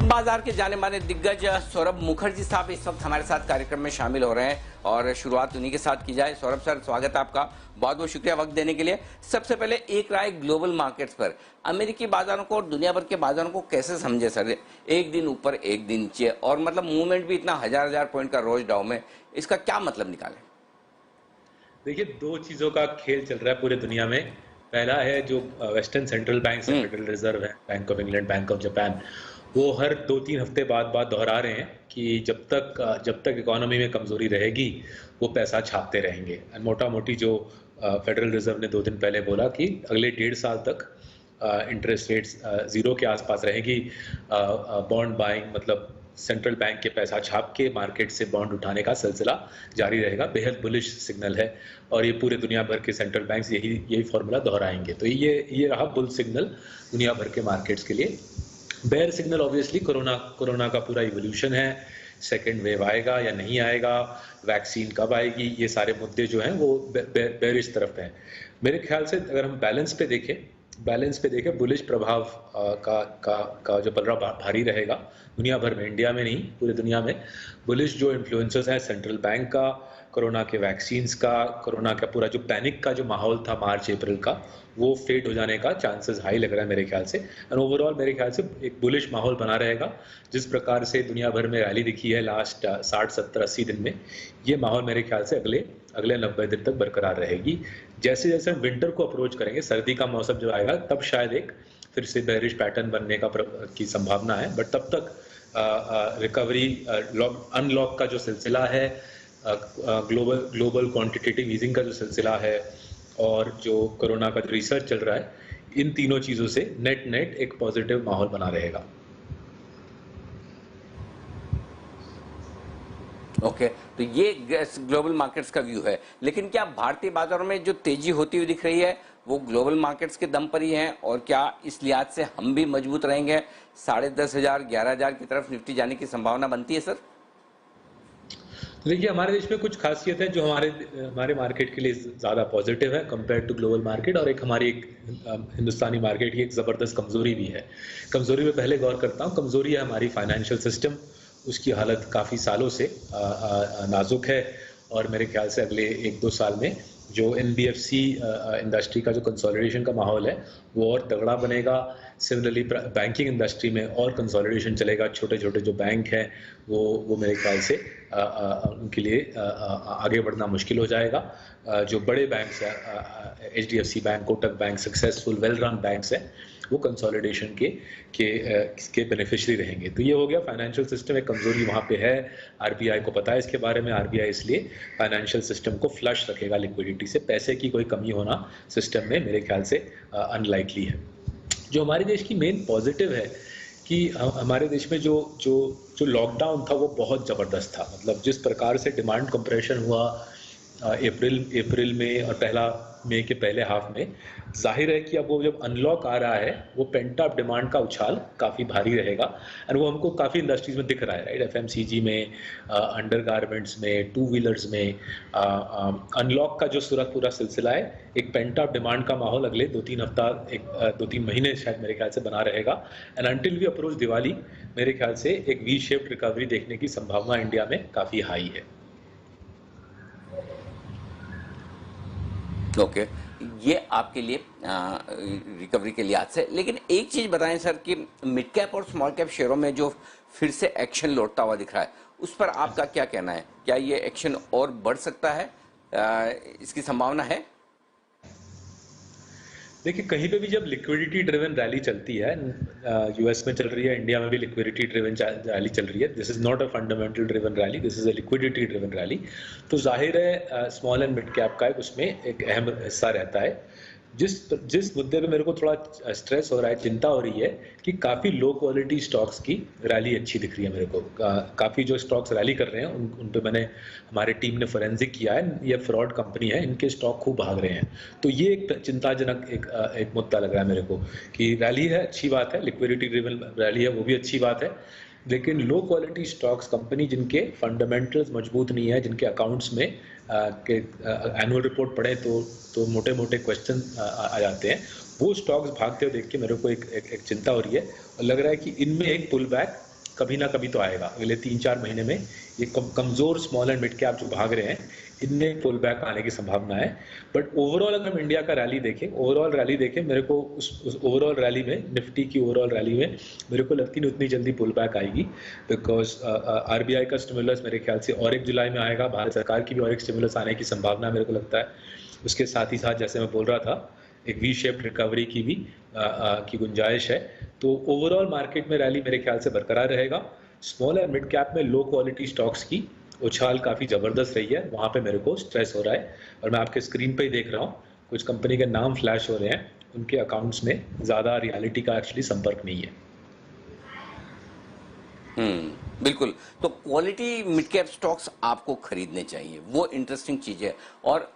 बाजार के जाने माने दिग्गज सौरभ मुखर्जी साहब इस वक्त हमारे साथ कार्यक्रम में शामिल हो रहे हैं और शुरुआत उन्हीं के साथ की जाए। सौरभ सर, स्वागत है आपका, बहुत बहुत शुक्रिया वक्त देने के लिए। सबसे पहले एक राय ग्लोबल मार्केट्स पर, अमेरिकी बाजारों को और दुनिया भर के बाजारों को कैसे समझे सर? एक दिन ऊपर एक दिन नीचे और मतलब मूवमेंट भी इतना हजार पॉइंट का रोज डाउ में, इसका क्या मतलब निकाले? देखिए, दो चीजों का खेल चल रहा है पूरे दुनिया में। पहला है जो वेस्टर्न सेंट्रल बैंक है, फेडरल रिजर्व है, bank of England, bank of Japan, वो हर 2-3 हफ्ते बाद दोहरा रहे हैं कि जब तक इकोनॉमी में कमजोरी रहेगी वो पैसा छापते रहेंगे। मोटा मोटी जो फेडरल रिजर्व ने 2 दिन पहले बोला कि अगले 1.5 साल तक इंटरेस्ट रेट्स जीरो के आसपास रहेगी। बॉन्ड बाइंग मतलब सेंट्रल बैंक के पैसा छाप के मार्केट से बॉन्ड उठाने का सिलसिला जारी रहेगा। बेहद बुलिश सिग्नल है और ये पूरे दुनिया भर के सेंट्रल बैंक्स यही फॉर्मूला दोहराएंगे। तो ये रहा बुल सिग्नल दुनिया भर के मार्केट्स के लिए। बेयर सिग्नल ऑब्वियसली कोरोना का पूरा इवोल्यूशन है। सेकेंड वेव आएगा या नहीं आएगा, वैक्सीन कब आएगी, ये सारे मुद्दे जो हैं वो बेरिश तरफ हैं। मेरे ख्याल से अगर हम बैलेंस पे देखें बुलिश प्रभाव का जो पलड़ा भारी रहेगा दुनिया भर में, इंडिया में नहीं पूरे दुनिया में। बुलिश जो इन्फ्लुएंसर्स हैं सेंट्रल बैंक का, कोरोना के वैक्सीन्स का, कोरोना का पूरा जो पैनिक का जो माहौल था मार्च अप्रैल का, वो फेड हो जाने का चांसेस हाई लग रहा है मेरे ख्याल से। एंड ओवरऑल मेरे ख्याल से एक बुलिश माहौल बना रहेगा। जिस प्रकार से दुनिया भर में रैली दिखी है लास्ट 60, 70, 80 दिन में, ये माहौल मेरे ख्याल से अगले 90 दिन तक बरकरार रहेगी। जैसे जैसे हम विंटर को अप्रोच करेंगे, सर्दी का मौसम जब आएगा, तब शायद एक फिर से बेरिश पैटर्न बनने की संभावना है। बट तब तक रिकवरी, अनलॉक का जो सिलसिला है, ग्लोबल क्वांटिटेटिव ईजिंग का जो सिलसिला है और जो कोरोना का जो रिसर्च चल रहा है, इन तीनों चीजों से नेट एक पॉजिटिव माहौल बना रहेगा। ओके, तो ये ग्लोबल मार्केट्स का व्यू है। लेकिन क्या भारतीय बाजारों में जो तेजी होती हुई दिख रही है वो ग्लोबल मार्केट्स के दम पर ही है, और क्या इस लिहाज से हम भी मजबूत रहेंगे? 10,500, 11,000 की तरफ निफ्टी जाने की संभावना बनती है सर? देखिए, हमारे देश में कुछ खासियत है जो हमारे मार्केट के लिए ज़्यादा पॉजिटिव है कंपेयर टू ग्लोबल मार्केट, और हमारी हिंदुस्तानी मार्केट की एक ज़बरदस्त कमज़ोरी भी है। कमज़ोरी में पहले गौर करता हूँ। कमज़ोरी है हमारी फाइनेंशियल सिस्टम। उसकी हालत काफ़ी सालों से नाजुक है और मेरे ख्याल से अगले 1-2 साल में जो NBFC इंडस्ट्री का जो कंसोलिडेशन का माहौल है वो और तगड़ा बनेगा। सिमिलरली बैंकिंग इंडस्ट्री में और कंसोलिडेशन चलेगा। छोटे छोटे जो बैंक हैं वो मेरे ख्याल से उनके लिए आगे बढ़ना मुश्किल हो जाएगा। जो बड़े बैंक्स हैं, HDFC bank, Kotak bank, successful well run banks हैं, वो कंसोलिडेशन के बेनिफिशियरी रहेंगे। तो ये हो गया फाइनेंशियल सिस्टम, एक कमजोरी वहाँ पे है। RBI को पता है इसके बारे में। RBI इसलिए फाइनेंशियल सिस्टम को फ्लश रखेगा लिक्विडिटी से। पैसे की कोई कमी होना सिस्टम में मेरे ख्याल से अनलाइकली है। जो हमारे देश की मेन पॉजिटिव है कि हमारे देश में जो लॉकडाउन था वो बहुत ज़बरदस्त था। मतलब जिस प्रकार से डिमांड कंप्रेशन हुआ अप्रैल में और पहला मई के पहले हाफ में, जाहिर है कि अब वो जब अनलॉक आ रहा है वो पेंट अप डिमांड का उछाल काफ़ी भारी रहेगा। और वो हमको काफ़ी इंडस्ट्रीज में दिख रहा है, राइट? FMCG में, अंडर गारमेंट्स में, 2 व्हीलर्स में अनलॉक का जो पूरा सिलसिला है, एक पेंट अप डिमांड का माहौल अगले 2-3 हफ्ता, 2-3 महीने शायद मेरे ख्याल से बना रहेगा। And until we approach Diwali, मेरे ख्याल से एक वी शेप्ड रिकवरी देखने की संभावना इंडिया में काफ़ी हाई है। ओके, ये आपके लिए रिकवरी के लिहाज से। लेकिन एक चीज बताएं सर कि मिड कैप और स्मॉल कैप शेयरों में जो फिर से एक्शन लौटता हुआ दिख रहा है, उस पर आपका क्या कहना है? क्या ये एक्शन और बढ़ सकता है? इसकी संभावना है? देखिए, कहीं पे भी जब लिक्विडिटी ड्रिवन रैली चलती है, US में चल रही है, इंडिया में भी लिक्विडिटी ड्रिवन रैली चल रही है। This is not a fundamental driven rally, this is a liquidity driven rally. तो जाहिर है स्मॉल एंड मिड कैप का उसमें एक अहम हिस्सा रहता है। जिस मुद्दे पे मेरे को थोड़ा स्ट्रेस हो रहा है, चिंता हो रही है कि काफ़ी लो क्वालिटी स्टॉक्स की रैली अच्छी दिख रही है मेरे को। काफ़ी जो स्टॉक्स रैली कर रहे हैं उन पे हमारे टीम ने फोरेंसिक किया है। ये फ्रॉड कंपनी है, इनके स्टॉक खूब भाग रहे हैं। तो ये एक चिंताजनक एक मुद्दा लग रहा है मेरे को कि रैली है, अच्छी बात है, लिक्विडिटी ड्रिवन रैली है, वो भी अच्छी बात है। लेकिन लो क्वालिटी स्टॉक्स, कंपनी जिनके फंडामेंटल्स मजबूत नहीं है, जिनके अकाउंट्स में एनुअल रिपोर्ट पढ़े तो मोटे मोटे क्वेश्चन आ जाते हैं, वो स्टॉक्स भागते हुए देख के मेरे को एक चिंता हो रही है। और लग रहा है कि इनमें एक पुल बैक कभी ना कभी तो आएगा। अगले 3-4 महीने में ये कमजोर स्मॉल एंड मिड कैप जो भाग रहे हैं, इनमें पुल बैक आने की संभावना है। बट ओवरऑल अगर हम इंडिया का रैली देखें, मेरे को उस ओवरऑल रैली में, निफ्टी की ओवरऑल रैली में मेरे को लगती नहीं उतनी जल्दी पुल बैक आएगी, बिकॉज आरबीआई का स्टिमुलस मेरे ख्याल से और 1 जुलाई में आएगा। भारत सरकार की भी और एक स्टिमुलस आने की संभावना मेरे को लगता है। उसके साथ ही साथ जैसे मैं बोल रहा था, एक वी शेप्ड रिकवरी की भी की गुंजाइश है। तो ओवरऑल मार्केट में रैली मेरे ख्याल से बरकरार रहेगा। स्मॉल एंड मिड कैप में लो क्वालिटी स्टॉक्स की उछाल काफ़ी ज़बरदस्त रही है, वहाँ पे मेरे को स्ट्रेस हो रहा है। और मैं आपके स्क्रीन पे ही देख रहा हूँ, कुछ कंपनी के नाम फ्लैश हो रहे हैं, उनके अकाउंट्स में ज़्यादा रियलिटी का एक्चुअली संपर्क नहीं है। बिल्कुल। तो क्वालिटी मिड कैप स्टॉक्स आपको खरीदने चाहिए, वो इंटरेस्टिंग चीज है। और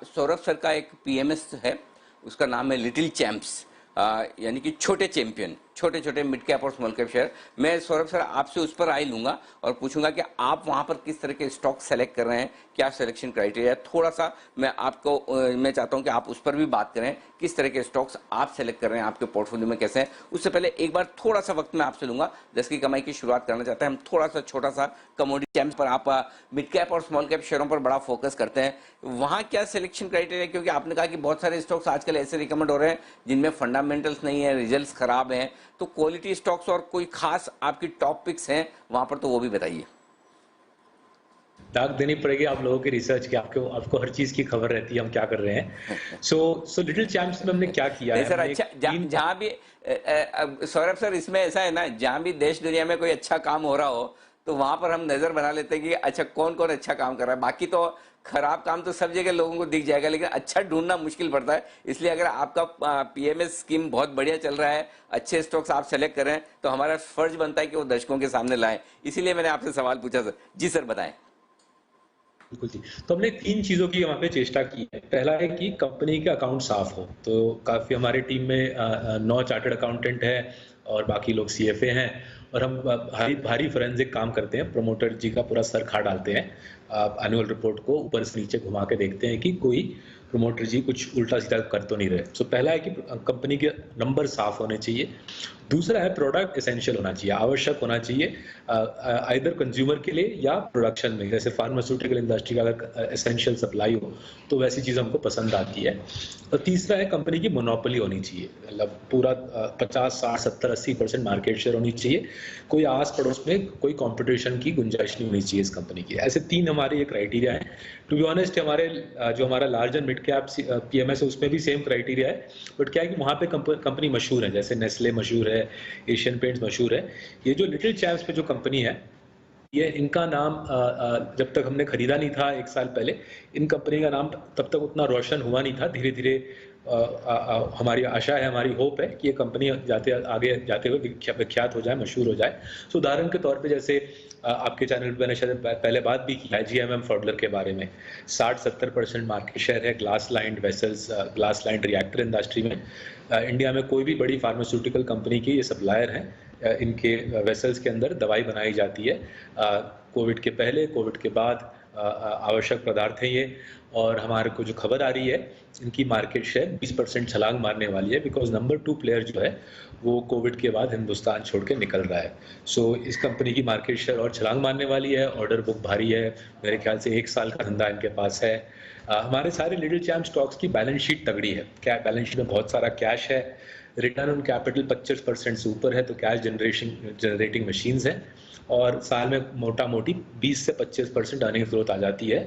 सौरभ सर का एक पीएमएस है, उसका नाम है लिटिल चैंप्स, यानी कि छोटे चैंपियन, छोटे छोटे मिड कैप और स्मॉल कैप शेयर। मैं सौरभ सर आपसे उस पर आई लूंगा और पूछूंगा कि आप वहां पर किस तरह के स्टॉक सेलेक्ट कर रहे हैं, क्या सिलेक्शन क्राइटेरिया है। थोड़ा सा मैं चाहता हूं कि आप उस पर भी बात करें, किस तरह के स्टॉक्स आप सेलेक्ट कर रहे हैं, आपके पोर्टफोलियो में कैसे हैं। उससे पहले एक बार थोड़ा सा वक्त मैं आपसे लूंगा, 10 की कमाई की शुरुआत करना चाहते हैं हम। थोड़ा सा छोटा सा कमोडिटी चैम्प्स पर, आप मिड कैप और स्मॉल कैप शेयरों पर बड़ा फोकस करते हैं, वहां क्या सिलेक्शन क्राइटेरिया? क्योंकि आपने कहा कि बहुत सारे स्टॉक्स आजकल ऐसे रिकमेंड हो रहे हैं जिनमें फंडामेंटल्स नहीं है, रिजल्ट्स खराब हैं। तो क्वालिटी स्टॉक्स और कोई खास आपकी टॉप पिक्स हैं वहां पर, तो वो भी बताइए। दाग देनी पड़ेगी आप लोगों की रिसर्च की, आपको हर चीज की खबर रहती है हम क्या कर रहे हैं। सो लिटिल चैंप्स में हमने क्या किया है? सर अच्छा, जहां भी सौरभ सर, इसमें ऐसा है ना, जहां भी देश दुनिया में कोई अच्छा काम हो रहा हो तो वहां पर हम नजर बना लेते हैं कि अच्छा कौन कौन अच्छा काम कर रहा है। बाकी तो खराब काम तो सब जगह लोगों को दिख जाएगा, लेकिन अच्छा ढूंढना मुश्किल पड़ता है। इसलिए अगर आपका पीएमएस स्कीम बहुत बढ़िया चल रहा है, अच्छे स्टॉक्स आप सेलेक्ट करें, तो हमारा फर्ज बनता है कि वो दर्शकों के सामने लाएं। इसीलिए मैंने आपसे सवाल पूछा सर। जी सर बताएं। बिल्कुल जी। तो हमने 3 चीजों की वहाँ पे चेष्टा की है। पहला है कि कंपनी के अकाउंट साफ हो। तो काफी हमारी टीम में 9 चार्टर्ड अकाउंटेंट है और बाकी लोग सीएफए हैं, और हम भारी फोरेंसिक काम करते हैं। प्रमोटर जी का पूरा सर खा डालते हैं, एनुअल रिपोर्ट को ऊपर से नीचे घुमा के देखते हैं कि कोई प्रमोटर जी कुछ उल्टा सीधा कर तो नहीं रहे। सो पहला है कि कंपनी के नंबर साफ होने चाहिए। दूसरा है प्रोडक्ट एसेंशियल होना चाहिए, आवश्यक होना चाहिए, आइदर कंज्यूमर के लिए या प्रोडक्शन में। जैसे फार्मास्यूटिकल इंडस्ट्री का अगर एसेंशियल सप्लाई हो तो वैसी चीज़ हमको पसंद आती है। और तीसरा है कंपनी की मोनोपोली होनी चाहिए, मतलब पूरा 50, 60, 70, 80% मार्केट शेयर होनी चाहिए। कोई आस पड़ोस में कोई कंपटीशन की गुंजाइश नहीं होनी चाहिए इस कंपनी की। ऐसे 3 हमारे ये क्राइटेरिया है। टू बी ऑनेस्ट, जो हमारा large and mid cap PMS है उसमें भी सेम क्राइटेरिया है, बट क्या है कि वहाँ पे कंपनी मशहूर है, जैसे नेस्ले मशहूर है, एशियन पेंट्स मशहूर है। ये जो लिटिल चैम्प्स पे जो कंपनी है, ये इनका नाम जब तक हमने खरीदा नहीं था 1 साल पहले, इन कंपनी का नाम तब तक उतना रोशन हुआ नहीं था। धीरे धीरे हमारी आशा है, हमारी होप है कि ये कंपनी आगे जाते हुए विख्यात हो जाए, मशहूर हो जाए। सो उदाहरण के तौर पे जैसे आपके चैनल पे मैंने शायद पहले बात भी की है जीएमएम फॉडलर के बारे में। 60-70% मार्केट शेयर है glass lined vessels, glass lined reactor industry में। इंडिया में कोई भी बड़ी फार्मास्यूटिकल कंपनी की ये सप्लायर हैं। इनके वेसल्स के अंदर दवाई बनाई जाती है, कोविड के पहले, कोविड के बाद आवश्यक पदार्थ हैं ये। और हमारे को जो खबर आ रही है, इनकी मार्केट शेयर 20% छलांग मारने वाली है, बिकॉज नंबर 2 प्लेयर जो है वो कोविड के बाद हिंदुस्तान छोड़ के निकल रहा है। सो इस कंपनी की मार्केट शेयर और छलांग मारने वाली है। ऑर्डर बुक भारी है, मेरे ख्याल से 1 साल का धंधा इनके पास है। हमारे सारे लिटिल चैम्प स्टॉक्स की बैलेंस शीट तगड़ी है। क्या बैलेंस शीट में बहुत सारा कैश है, रिटर्न ऑन कैपिटल 25% से ऊपर है, तो कैश जनरेटिंग मशीन्स हैं, और साल में मोटा मोटी 20 से 25% अर्निंग ग्रोथ आ जाती है।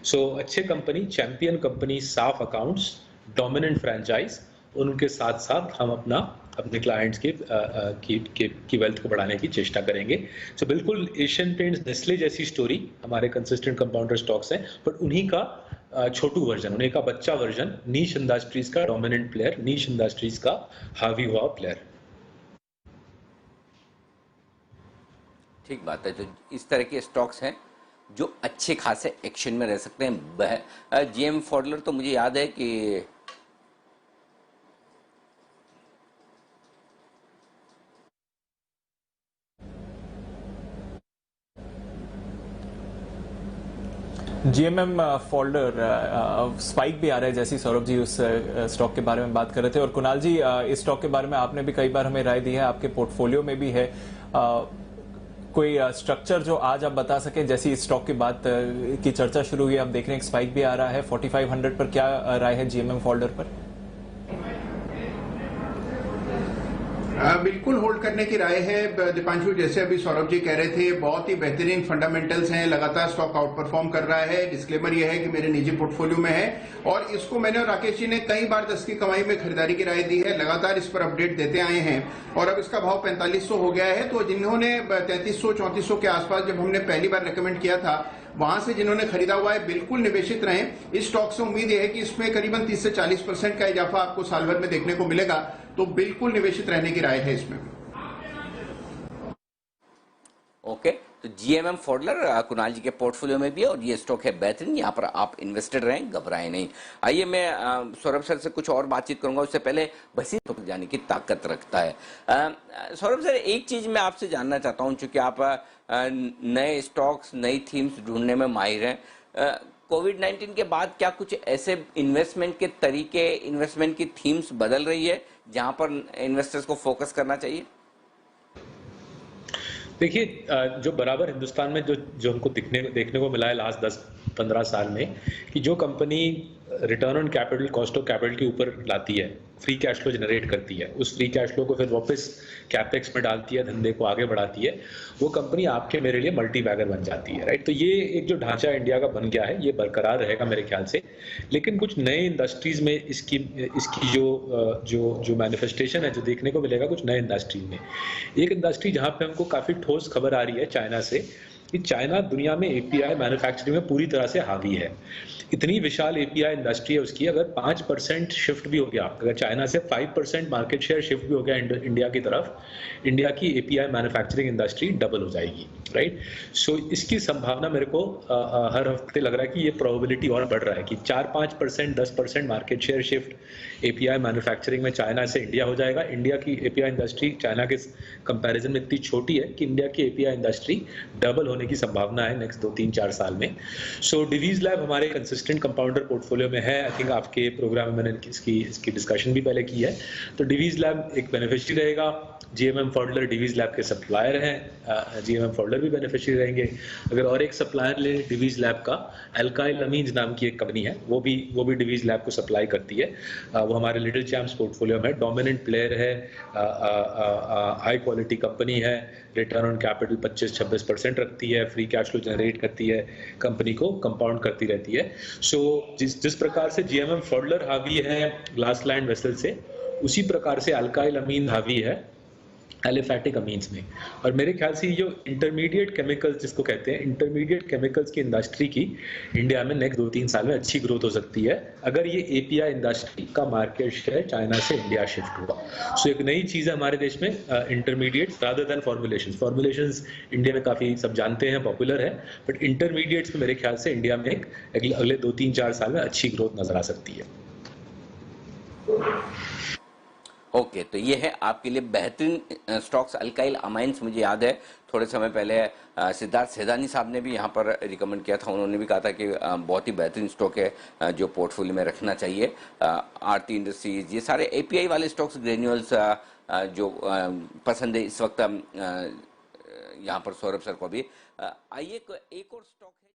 सो अच्छे कंपनी, चैंपियन कंपनी, साफ अकाउंट्स, डोमिनेंट फ्रेंचाइज, उनके साथ साथ हम अपने क्लाइंट्स की वेल्थ को बढ़ाने की चेष्टा करेंगे। सो बिल्कुल एशियन पेंट्स, नेस्ले जैसी स्टोरी हमारे कंसिस्टेंट कंपाउंडर स्टॉक्स हैं, बट उन्हीं का छोटू वर्जन, उन्हीं का बच्चा वर्जन, नीश इंडस्ट्रीज का डोमिनेंट प्लेयर, नीश इंडस्ट्रीज का हावी हुआ प्लेयर। ठीक बात है। तो इस तरह के स्टॉक्स हैं जो अच्छे खासे एक्शन में रह सकते हैं। जीएम फॉडलर तो मुझे याद है कि जीएमएम फोल्डर स्पाइक भी आ रहा है, जैसे सौरभ जी उस स्टॉक के बारे में बात कर रहे थे। और कुणाल जी, इस स्टॉक के बारे में आपने भी कई बार हमें राय दी है, आपके पोर्टफोलियो में भी है। कोई स्ट्रक्चर जो आज आप बता सके, जैसी स्टॉक की बात की चर्चा शुरू हुई, आप देख रहे हैं एक स्पाइक भी आ रहा है 4500 पर, क्या राय है जीएमएम फोल्डर पर? बिल्कुल होल्ड करने की राय है दीपांशु। जैसे अभी सौरभ जी कह रहे थे, बहुत ही बेहतरीन फंडामेंटल्स हैं, लगातार स्टॉक आउट परफॉर्म कर रहा है। डिस्क्लेमर यह है कि मेरे निजी पोर्टफोलियो में है और इसको मैंने और राकेश जी ने कई बार 10 की कमाई में खरीदारी की राय दी है, लगातार इस पर अपडेट देते आए हैं और अब इसका भाव 4500 हो गया है। तो जिन्होंने 3300 3400 के आसपास जब हमने पहली बार रिकमेंड किया था, वहां से जिन्होंने खरीदा हुआ है, बिल्कुल निवेशित रहें। इस स्टॉक से उम्मीद यह है कि इसमें करीबन 30 से 40% का इजाफा आपको साल भर में देखने को मिलेगा, तो बिल्कुल निवेशित रहने की राय है इसमें। ओके, तो जीएमएम फोल्डर कुणाल जी के पोर्टफोलियो में भी है और ये स्टॉक है बेहतरीन, यहाँ पर आप इन्वेस्टेड रहें, घबराएं नहीं। आइए मैं सौरभ सर से कुछ और बातचीत करूंगा, उससे पहले बस ही तो जाने की ताकत रखता है। सौरभ सर, एक चीज मैं आपसे जानना चाहता हूं, चूंकि आप नए स्टॉक्स, नई थीम्स ढूंढने में माहिर हैं, कोविड-19 के बाद क्या कुछ ऐसे इन्वेस्टमेंट के तरीके, इन्वेस्टमेंट की थीम्स बदल रही है जहां पर इन्वेस्टर्स को फोकस करना चाहिए? देखिए, जो बराबर हिंदुस्तान में जो हमको देखने को मिला है लास्ट 10-15 साल में, कि जो company return on capital, cost of capital के ऊपर लाती है, फ्री कैश फ्लो जनरेट करती है, उस फ्री कैश फ्लो को फिर वापस कैपेक्स में डालती है, धंधे को आगे बढ़ाती है, वो कंपनी आपके मेरे लिए मल्टी बैगर बन जाती है, राइट। तो ये एक जो ढांचा इंडिया का बन गया है, ये बरकरार रहेगा मेरे ख्याल से। लेकिन कुछ नए इंडस्ट्रीज में इसकी जो मैनिफेस्टेशन है, जो देखने को मिलेगा कुछ नए इंडस्ट्रीज में, एक इंडस्ट्री जहां पे हमको काफी ठोस खबर आ रही है चाइना से, कि चाइना दुनिया में एपीआई मैन्युफैक्चरिंग में पूरी तरह से हावी है। इतनी विशाल एपीआई इंडस्ट्री है उसकी, अगर 5% शिफ्ट भी हो गया, अगर चाइना से 5% मार्केट शेयर शिफ्ट भी हो गया इंडिया की तरफ, इंडिया की एपीआई मैन्युफैक्चरिंग इंडस्ट्री डबल हो जाएगी, राइट। सो इसकी संभावना मेरे को हर हफ्ते लग रहा है कि ये प्रोबेबिलिटी और बढ़ रहा है कि 4-5%, 10% market share shift API manufacturing में चाइना से इंडिया हो जाएगा। इंडिया की एपीआई इंडस्ट्री चाइना के कंपैरिजन में इतनी छोटी है कि इंडिया की एपीआई इंडस्ट्री डबल होने की संभावना है नेक्स्ट 2-3-4 साल में। सो डिवीज लैब हमारे कंसिस्टेंट कंपाउंडर पोर्टफोलियो में है। आई थिंक आपके प्रोग्राम में मैंने इसकी डिस्कशन भी पहले की है। तो डिवीज लैब एक बेनिफिशियरी रहेगा, जीएमएम फोल्डर डिवीज लैब के सप्लायर हैं, जीएमएम फोल्डर भी बेनिफिशियरी रहेंगे। अगर और एक सप्लायर ले डिवीज लैब का, अल्काइल अमीन्स नाम की एक कंपनी है, वो भी डिवीज लैब को सप्लाई करती है। वो हमारे लिटिल चैम्प्स पोर्टफोलियो में डोमिनेंट प्लेयर है, हाई क्वालिटी कंपनी है, रिटर्न ऑन कैपिटल 25-26% रखती है, फ्री कैश फ्लो जनरेट करती है, कंपनी को कंपाउंड करती रहती है। सो जिस प्रकार से जीएमएम फोल्डर हावी है ग्लास लाइन वेसल से, उसी प्रकार से अल्काइल अमीन हावी है एलिफैटिक अमीन्स में। और मेरे ख्याल से जो इंटरमीडिएट केमिकल्स जिसको कहते हैं, इंटरमीडिएट केमिकल्स की इंडस्ट्री की इंडिया में नेक्स्ट 2-3 साल में अच्छी ग्रोथ हो सकती है, अगर ये एपीआई इंडस्ट्री का मार्केट शेयर चाइना से इंडिया शिफ्ट हुआ। सो एक नई चीज़ है हमारे देश में, intermediate rather than formulations India में काफ़ी सब जानते हैं, पॉपुलर है, बट इंटरमीडिएट्स में मेरे ख्याल से इंडिया में अगले 2-3-4 साल में अच्छी ग्रोथ नजर आ सकती है। ओके, तो ये है आपके लिए बेहतरीन स्टॉक्स अल्काइल अमाइंस। मुझे याद है थोड़े समय पहले सिद्धार्थ सेदानी साहब ने भी यहाँ पर रिकमेंड किया था, उन्होंने भी कहा था कि बहुत ही बेहतरीन स्टॉक है जो पोर्टफोलियो में रखना चाहिए। आरती इंडस्ट्रीज, ये सारे एपीआई वाले स्टॉक्स, ग्रेन्यूल्स जो पसंद है इस वक्त यहाँ पर सौरभ सर को भी। आइए एक और स्टॉक